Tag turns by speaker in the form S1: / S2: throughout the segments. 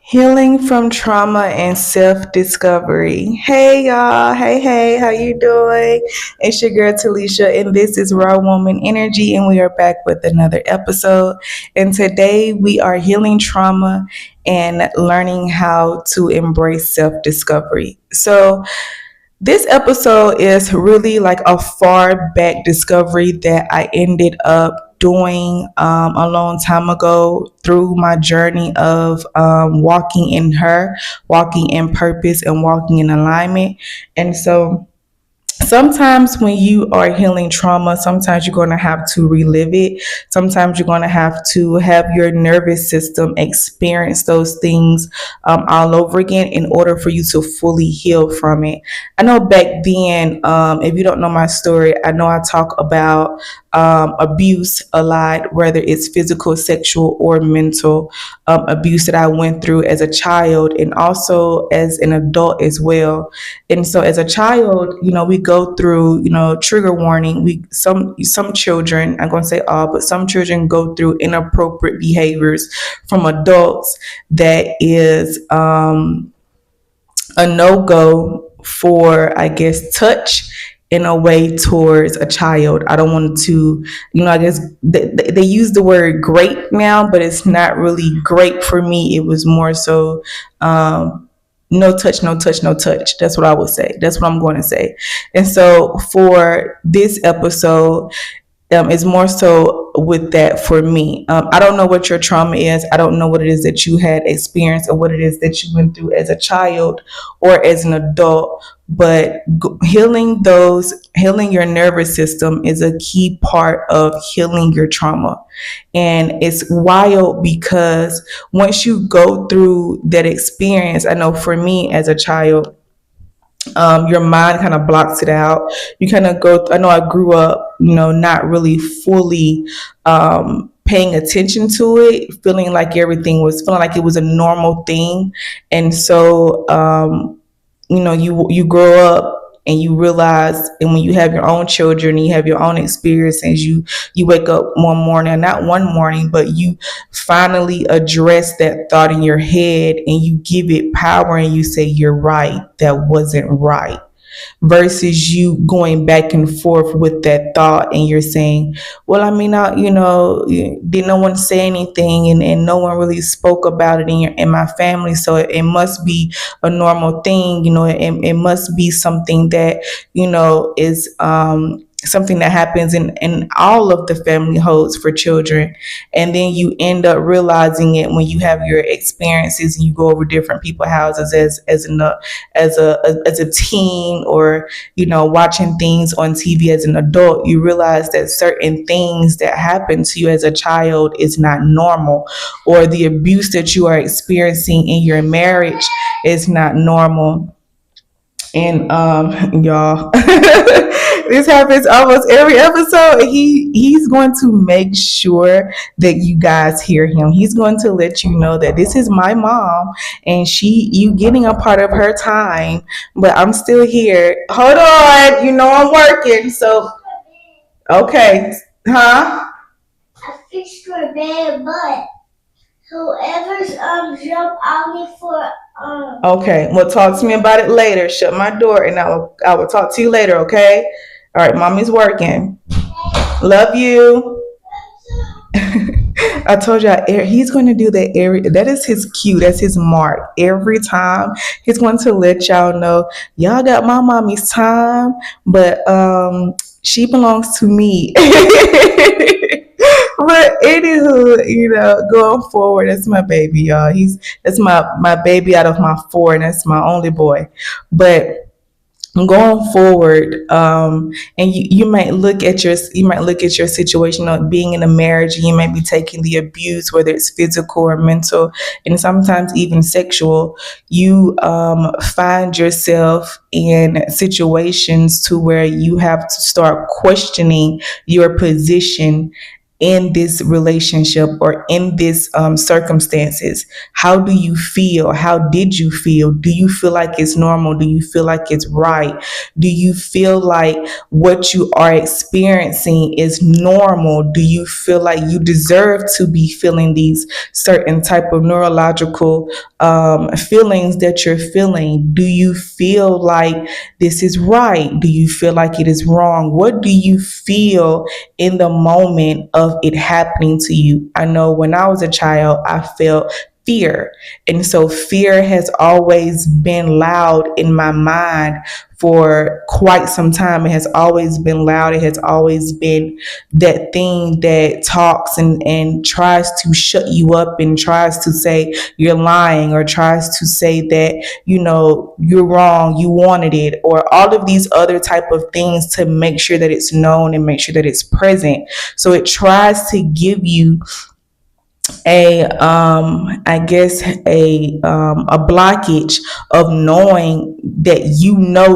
S1: Healing from trauma and self-discovery. Hey y'all, hey, how you doing? It's your girl Talisha and this is Raw Woman Energy and we are back with another episode. And today we are healing trauma and learning how to embrace self-discovery. So this episode is really like a far back discovery that I ended up doing a long time ago through my journey of walking in purpose, and walking in alignment. And so sometimes when you are healing trauma, sometimes you're going to have to relive it. Sometimes you're going to have to have your nervous system experience those things all over again in order for you to fully heal from it. I know back then, if you don't know my story, I know I talk about abuse a lot, whether it's physical, sexual, or mental abuse that I went through as a child and also as an adult as well. And so as a child, we go through, trigger warning. Some children, I'm going to say all, but some children go through inappropriate behaviors from adults that is a no-go for, I guess, touch in a way towards a child. I don't want to, I guess they use the word great now, but it's not really great for me. It was more so, no touch, no touch, no touch. That's what I would say. That's what I'm going to say. And so for this episode, is more so with that for me. I don't know what your trauma is. I don't know what it is that you had experienced or what it is that you went through as a child or as an adult. But healing your nervous system is a key part of healing your trauma. And it's wild because once you go through that experience, I know for me as a child, your mind kind of blocks it out. You kind of I know I grew up, not really fully paying attention to it, feeling like it was a normal thing. And so, you grow up and you realize, and when you have your own children and you have your own experiences, you wake up one morning, not one morning, but you finally address that thought in your head and you give it power and you say, you're right, that wasn't right, versus you going back and forth with that thought and you're saying, well, I mean, did no one say anything, and no one really spoke about it in my family, so it must be a normal thing. It must be something that is something that happens in all of the family holds for children. And then you end up realizing it when you have your experiences and you go over different people's houses as a teen, or watching things on TV as an adult. You realize that certain things that happen to you as a child is not normal, or the abuse that you are experiencing in your marriage is not normal. And y'all, this happens almost every episode. He's going to make sure that you guys hear him. He's going to let you know that this is my mom and you getting a part of her time, but I'm still here. Hold on, I'm working. So okay, huh? I fixed your bed, but whoever's jump on me for Okay, well, talk to me about it later. Shut my door, and I will talk to you later. Okay. All right, mommy's working. Love you. I told you he's going to do that that is his cue. That's his mark. Every time he's going to let y'all know, y'all got my mommy's time, but she belongs to me. But anywho, going forward, that's my baby, y'all. That's my baby out of my four, and that's my only boy. But going forward, and you might look at your situation of being in a marriage, and you might be taking the abuse, whether it's physical or mental, and sometimes even sexual. You find yourself in situations to where you have to start questioning your position in this relationship or in this circumstances? How do you feel? How did you feel? Do you feel like it's normal? Do you feel like it's right? Do you feel like what you are experiencing is normal? Do you feel like you deserve to be feeling these certain type of neurological feelings that you're feeling? Do you feel like this is right? Do you feel like it is wrong? What do you feel in the moment of it happening to you? I know when I was a child, I felt fear. And so fear has always been loud in my mind for quite some time. It has always been loud. It has always been that thing that talks and tries to shut you up and tries to say you're lying or tries to say that, you're wrong, you wanted it, or all of these other type of things to make sure that it's known and make sure that it's present. So it tries to give you I guess a blockage of knowing that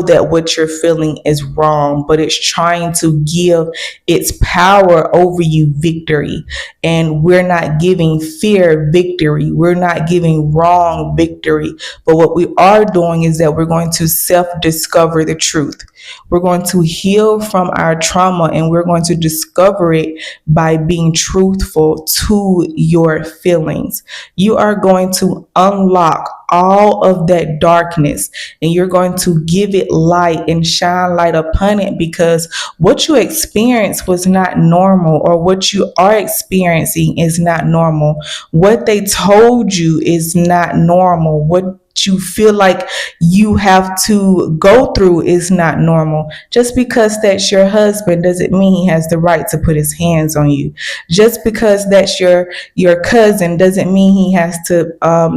S1: that what you're feeling is wrong, but it's trying to give its power over you victory. And we're not giving fear victory. We're not giving wrong victory. But what we are doing is that we're going to self-discover the truth. We're going to heal from our trauma, and we're going to discover it by being truthful to your feelings. You are going to unlock all of that darkness, and you're going to give it light and shine light upon it, because what you experienced was not normal, or what you are experiencing is not normal. What they told you is not normal. What you feel like you have to go through is not normal. Just because that's your husband doesn't mean he has the right to put his hands on you. Just because that's your cousin doesn't mean he has to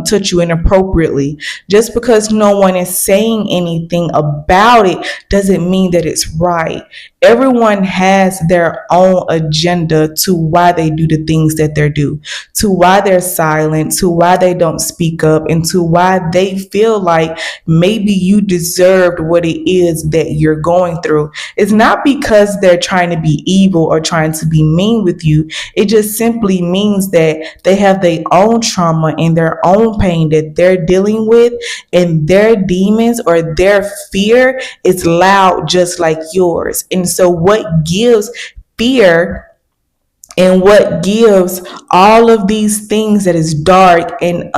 S1: touch you inappropriately. Just because no one is saying anything about it doesn't mean that it's right. Everyone has their own agenda to why they do the things that they do, to why they're silent, to why they don't speak up, and to why they feel like maybe you deserved what it is that you're going through. It's not because they're trying to be evil or trying to be mean with you. It just simply means that they have their own trauma and their own pain that they're dealing with, and their demons or their fear is loud just like yours. And so what gives fear and what gives all of these things that is dark and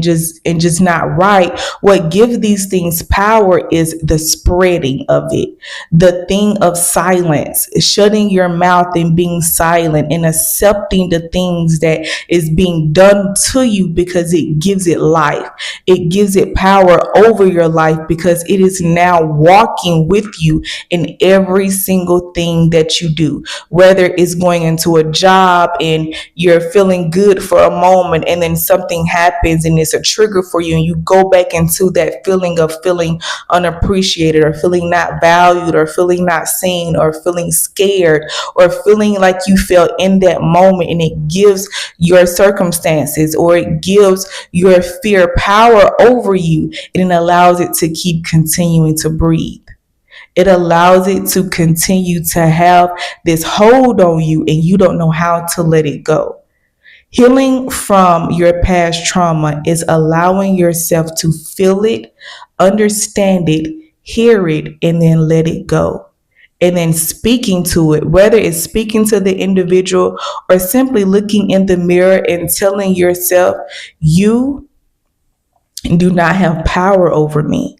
S1: just not right, what gives these things power is the spreading of it, the thing of silence, shutting your mouth and being silent and accepting the things that is being done to you, because it gives it life. It gives it power over your life, because it is now walking with you in every single thing that you do, whether it's going into a job and you're feeling good for a moment, and then something happens and it's a trigger for you, and you go back into that feeling of feeling unappreciated, or feeling not valued, or feeling not seen, or feeling scared, or feeling like you felt in that moment, and it gives your circumstances, or it gives your fear power over you, and it allows it to keep continuing to breathe. It allows it to continue to have this hold on you, and you don't know how to let it go. Healing from your past trauma is allowing yourself to feel it, understand it, hear it, and then let it go. And then speaking to it, whether it's speaking to the individual or simply looking in the mirror and telling yourself, you do not have power over me.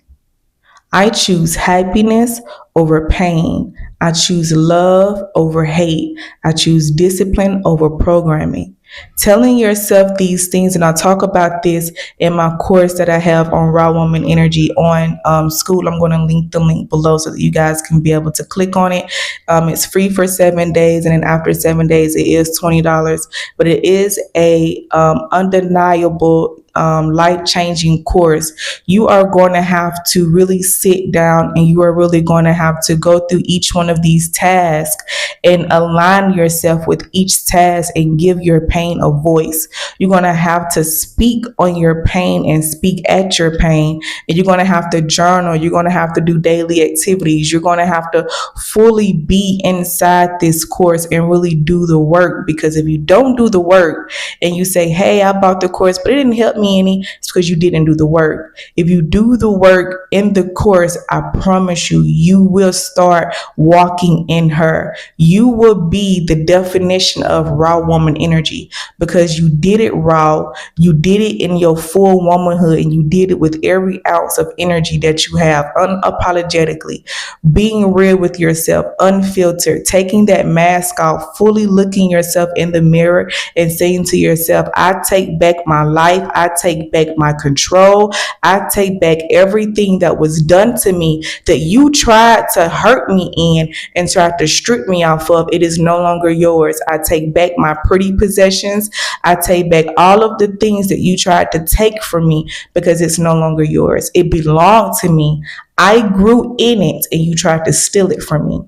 S1: I choose happiness over pain. I choose love over hate. I choose discipline over programming. Telling yourself these things, and I'll talk about this in my course that I have on Raw Woman Energy on school. I'm going to link the link below so that you guys can be able to click on it. It's free for 7 days, and then after 7 days, it is $20. But it is a undeniable life changing course, you are going to have to really sit down and you are really going to have to go through each one of these tasks and align yourself with each task and give your pain a voice. You're going to have to speak on your pain and speak at your pain. And you're going to have to journal. You're going to have to do daily activities. You're going to have to fully be inside this course and really do the work. Because if you don't do the work and you say, hey, I bought the course, but it didn't help me any, it's because you didn't do the work. If you do the work in the course, I promise you, you will start walking in her. You will be the definition of raw woman energy because you did it raw. You did it in your full womanhood and you did it with every ounce of energy that you have, unapologetically, being real with yourself, unfiltered, taking that mask off, fully looking yourself in the mirror and saying to yourself, I take back my life. I take back my control. I take back everything that was done to me that you tried to hurt me in and tried to strip me off of. It is no longer yours. I take back my pretty possessions. I take back all of the things that you tried to take from me because it's no longer yours. It belonged to me. I grew in it and you tried to steal it from me.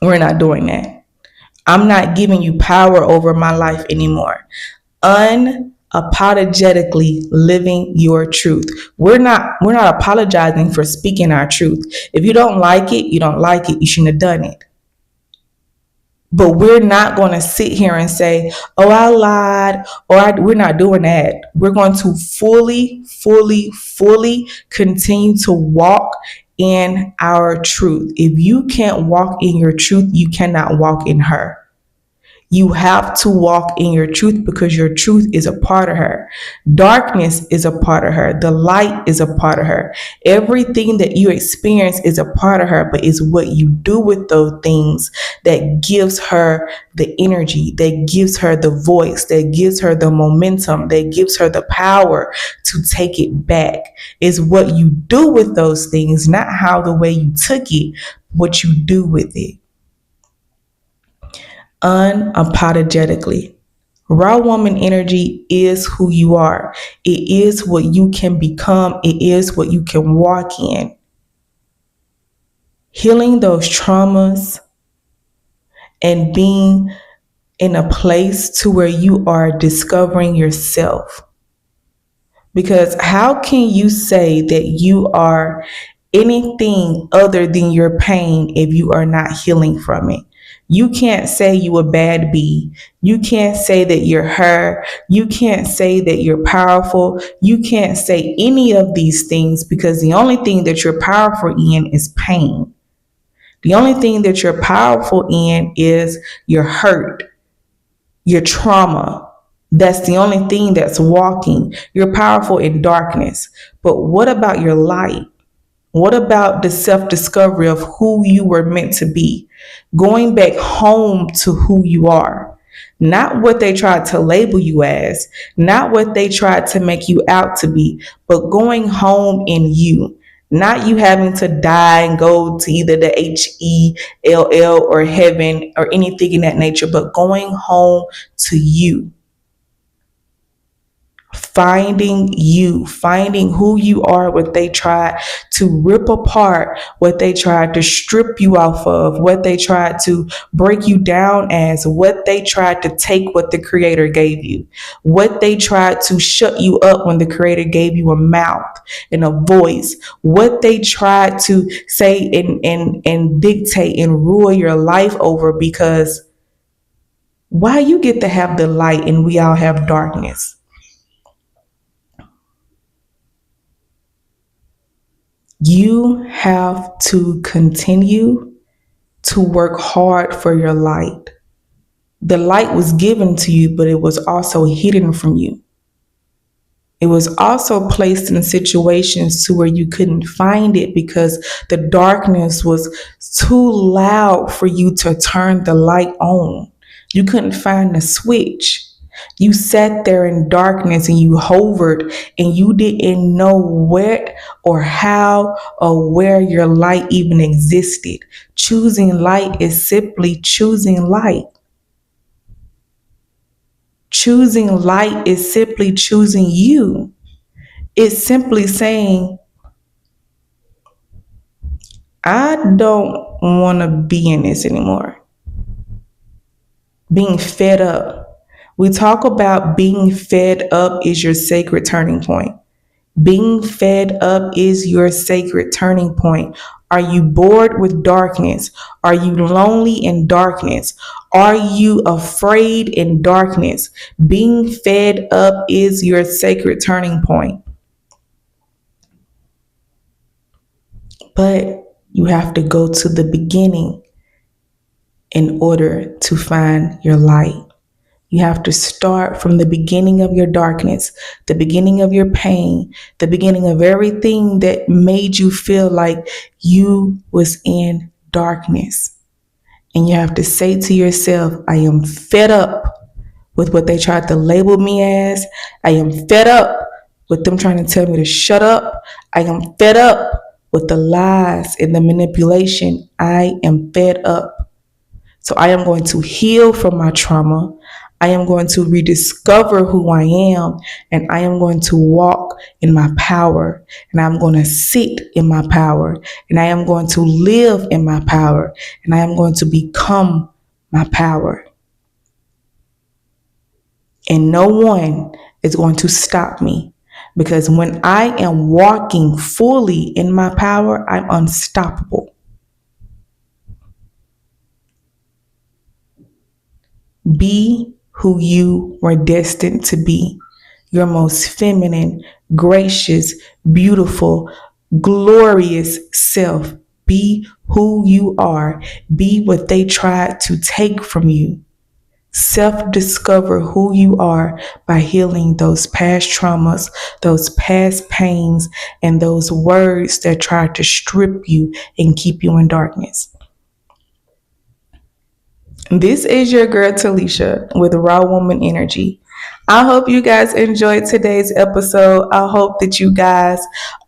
S1: We're not doing that. I'm not giving you power over my life anymore. Unapologetically living your truth. We're not apologizing for speaking our truth. If you don't like it, you don't like it. You shouldn't have done it. But we're not going to sit here and say, oh, I lied, we're not doing that. We're going to fully continue to walk in our truth. If you can't walk in your truth, you cannot walk in her. You have to walk in your truth because your truth is a part of her. Darkness is a part of her. The light is a part of her. Everything that you experience is a part of her, but it's what you do with those things that gives her the energy, that gives her the voice, that gives her the momentum, that gives her the power to take it back. It's what you do with those things, not how the way you took it, what you do with it. Unapologetically. Raw woman energy is who you are. It is what you can become. It is what you can walk in. Healing those traumas and being in a place to where you are discovering yourself. Because how can you say that you are anything other than your pain if you are not healing from it? You can't say you a bad bee. You can't say that you're her. You can't say that you're powerful. You can't say any of these things because the only thing that you're powerful in is pain. The only thing that you're powerful in is your hurt, your trauma. That's the only thing that's walking. You're powerful in darkness. But what about your light? What about the self-discovery of who you were meant to be? Going back home to who you are. Not what they tried to label you as, not what they tried to make you out to be, but going home in you. Not you having to die and go to either the HELL or heaven or anything in that nature, but going home to you. Finding you, finding who you are, what they tried to rip apart, what they tried to strip you off of, what they tried to break you down as, what they tried to take what the Creator gave you, what they tried to shut you up when the Creator gave you a mouth and a voice, what they tried to say and dictate and rule your life over. Because why you get to have the light and we all have darkness? You have to continue to work hard for your light. The light was given to you, but it was also hidden from you. It was also placed in situations to where you couldn't find it because the darkness was too loud for you to turn the light on. You couldn't find the switch. You sat there in darkness and you hovered and you didn't know where or how or where your light even existed. Choosing light is simply choosing light. Choosing light is simply choosing you. It's simply saying, I don't want to be in this anymore. Being fed up. We talk about being fed up is your sacred turning point. Being fed up is your sacred turning point. Are you bored with darkness? Are you lonely in darkness? Are you afraid in darkness? Being fed up is your sacred turning point. But you have to go to the beginning in order to find your light. You have to start from the beginning of your darkness, the beginning of your pain, the beginning of everything that made you feel like you was in darkness. And you have to say to yourself, I am fed up with what they tried to label me as. I am fed up with them trying to tell me to shut up. I am fed up with the lies and the manipulation. I am fed up. So I am going to heal from my trauma. I am going to rediscover who I am, and I am going to walk in my power, and I'm going to sit in my power, and I am going to live in my power, and I am going to become my power. And no one is going to stop me, because when I am walking fully in my power, I'm unstoppable. Be who you were destined to be. Your most feminine, gracious, beautiful, glorious self. Be who you are. Be what they tried to take from you. Self-discover who you are by healing those past traumas, those past pains, and those words that tried to strip you and keep you in darkness. This is your girl Talisha with Raw Woman Energy. I hope you guys enjoyed today's episode. I hope that you guys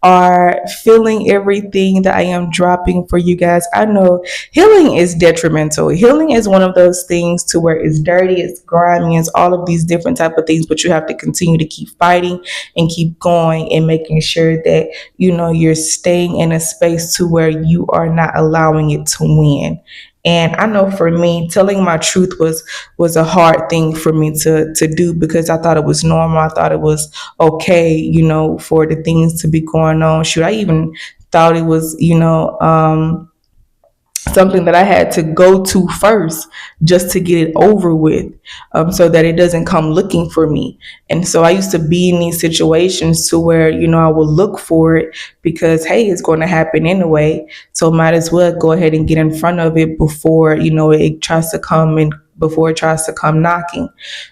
S1: are feeling everything that I am dropping for you guys. I know healing is detrimental. Healing is one of those things to where it's dirty, it's grimy, it's all of these different type of things, but you have to continue to keep fighting and keep going and making sure that you're staying in a space to where you are not allowing it to win. And I know for me, telling my truth was a hard thing for me to do, because I thought it was normal. I thought it was okay, for the things to be going on. Shoot, I even thought it was, something that I had to go to first just to get it over with, so that it doesn't come looking for me. And so I used to be in these situations to where, I would look for it because, hey, it's going to happen anyway. So might as well go ahead and get in front of it before, it tries to come and before it tries to come knocking.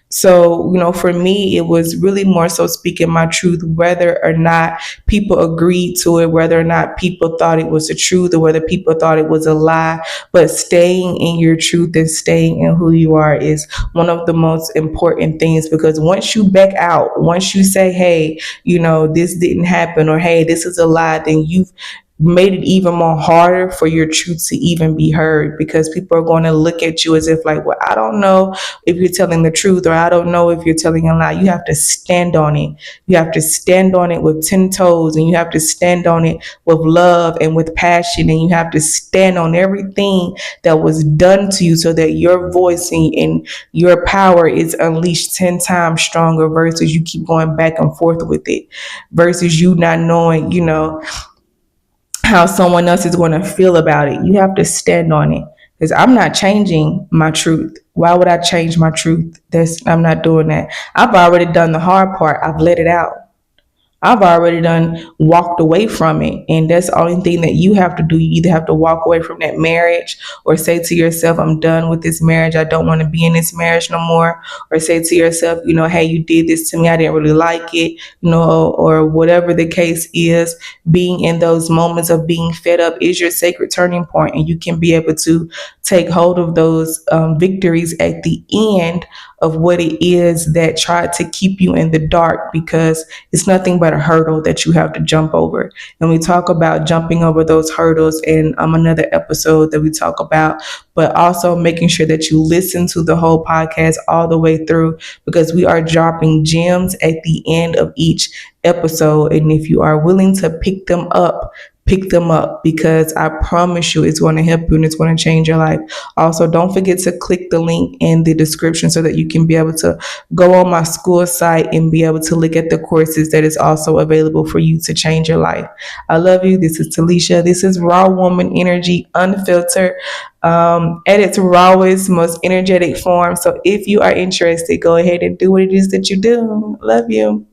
S1: So, for me, it was really more so speaking my truth, whether or not people agreed to it, whether or not people thought it was the truth, or whether people thought it was a lie. But staying in your truth and staying in who you are is one of the most important things, because once you back out, once you say, hey, this didn't happen, or hey, this is a lie, then you've made it even more harder for your truth to even be heard, because people are going to look at you as if like, well, I don't know if you're telling the truth, or I don't know if you're telling a lie. You have to stand on it. You have to stand on it with 10 toes, and you have to stand on it with love and with passion, and you have to stand on everything that was done to you, so that your voice and your power is unleashed 10 times stronger, versus you keep going back and forth with it, versus you not knowing, how someone else is going to feel about it. You have to stand on it, because I'm not changing my truth. Why would I change my truth? I'm not doing that. I've already done the hard part. I've let it out. I've already done walked away from it. And that's the only thing that you have to do. You either have to walk away from that marriage, or say to yourself, I'm done with this marriage. I don't want to be in this marriage no more. Or say to yourself, hey, you did this to me. I didn't really like it, or whatever the case is. Being in those moments of being fed up is your sacred turning point, and you can be able to take hold of those victories at the end of what it is that tried to keep you in the dark, because it's nothing but a hurdle that you have to jump over. And we talk about jumping over those hurdles in another episode that we talk about, but also making sure that you listen to the whole podcast all the way through, because we are dropping gems at the end of each episode. And if you are willing to pick them up, because I promise you it's going to help you and it's going to change your life. Also, don't forget to click the link in the description so that you can be able to go on my school site and be able to look at the courses that is also available for you to change your life. I love you. This is Talisha. This is Raw Woman Energy Unfiltered, at its rawest, most energetic form. So if you are interested, go ahead and do what it is that you do. Love you.